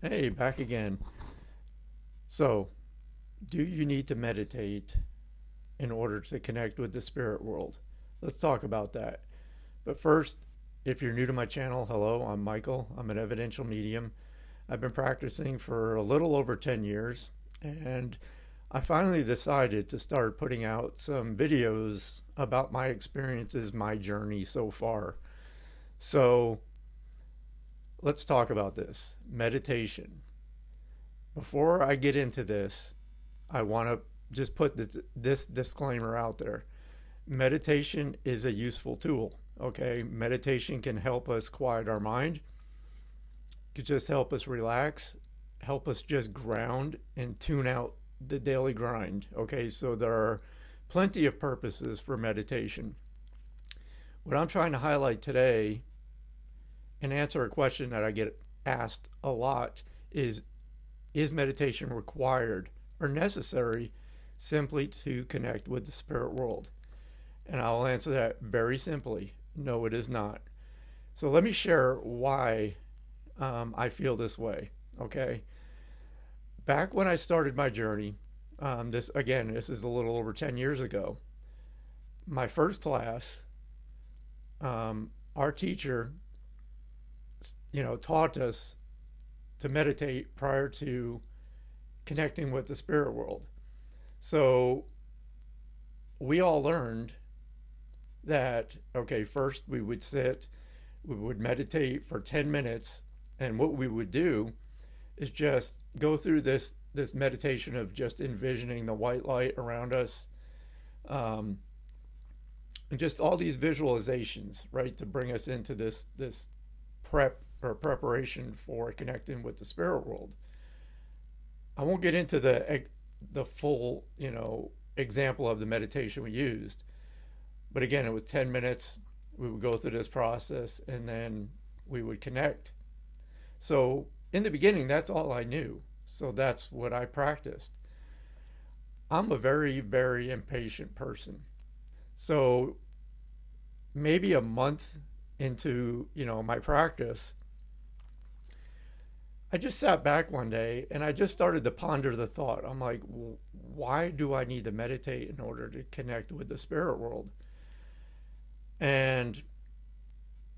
Hey, back again. So, do you need to meditate in order to connect with the spirit world? Let's talk about that. But first, if you're new to my channel, hello, I'm Michael. I'm an evidential medium. I've been practicing for a little over 10 years, and I finally decided to start putting out some videos about my experiences, my journey so far. So, let's talk about this meditation. Before I get into this, I want to just put this disclaimer out there. Meditation is a useful tool. Okay, meditation can help us quiet our mind, can just help us relax, help us just ground and tune out the daily grind. Okay, so there are plenty of purposes for meditation. What I'm trying to highlight today and answer a question that I get asked a lot is meditation required or necessary simply to connect with the spirit world? And I'll answer that very simply. No, it is not. So let me share why I feel this way. Okay. Back when I started my journey, this is a little over 10 years ago. My first class, our teacher, taught us to meditate prior to connecting with the spirit world. So we all learned that, okay, first we would sit, we would meditate for 10 minutes, and what we would do is just go through this meditation of just envisioning the white light around us, and just all these visualizations, right, to bring us into this preparation for connecting with the spirit world. I won't get into the full, example of the meditation we used, but again, it was 10 minutes. We would go through this process and then we would connect. So in the beginning, that's all I knew. So that's what I practiced. I'm a very, very impatient person. So maybe a month into, my practice, I just sat back one day and I just started to ponder the thought. I'm like, why do I need to meditate in order to connect with the spirit world? And,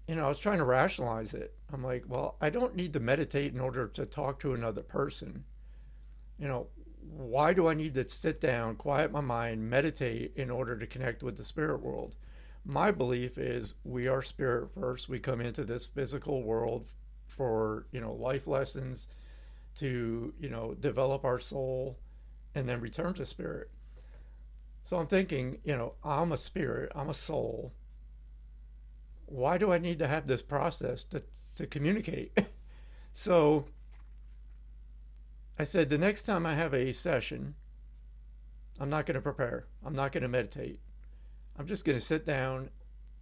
I was trying to rationalize it. I'm like, well, I don't need to meditate in order to talk to another person. Why do I need to sit down, quiet my mind, meditate in order to connect with the spirit world? My belief is we are spirit first. We come into this physical world for, life lessons, to, develop our soul, and then return to spirit. So I'm thinking, I'm a spirit, I'm a soul. Why do I need to have this process to communicate? So I said, the next time I have a session, I'm not going to prepare. I'm not going to meditate. I'm just going to sit down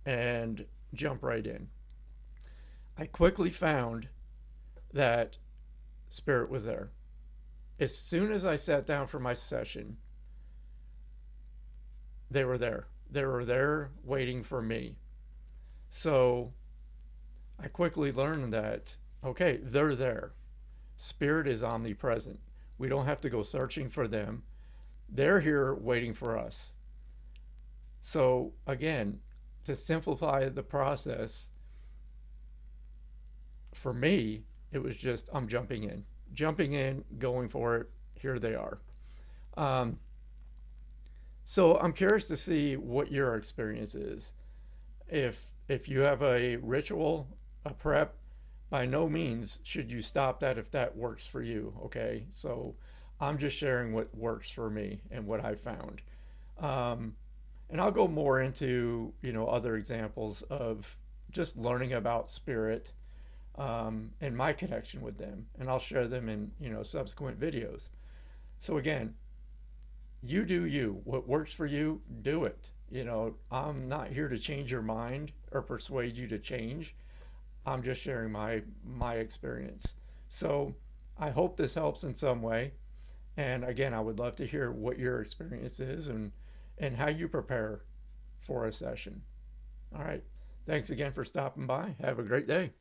and jump right in. I quickly found that spirit was there. As soon as I sat down for my session, they were there. They were there waiting for me. So I quickly learned that, okay, they're there. Spirit is omnipresent. We don't have to go searching for them. They're here waiting for us. So again, to simplify the process, for me, it was just I'm jumping in, going for it. Here they are. So I'm curious to see what your experience is. If you have a ritual, a prep, by no means should you stop that if that works for you. Okay, so I'm just sharing what works for me and what I found. And I'll go more into other examples of just learning about spirit, and my connection with them, and I'll share them in subsequent videos. So again, you do you. What works for you, do it. I'm not here to change your mind or persuade you to change. I'm just sharing my experience. So I hope this helps in some way. And again, I would love to hear what your experience is and how you prepare for a session. All right. Thanks again for stopping by. Have a great day.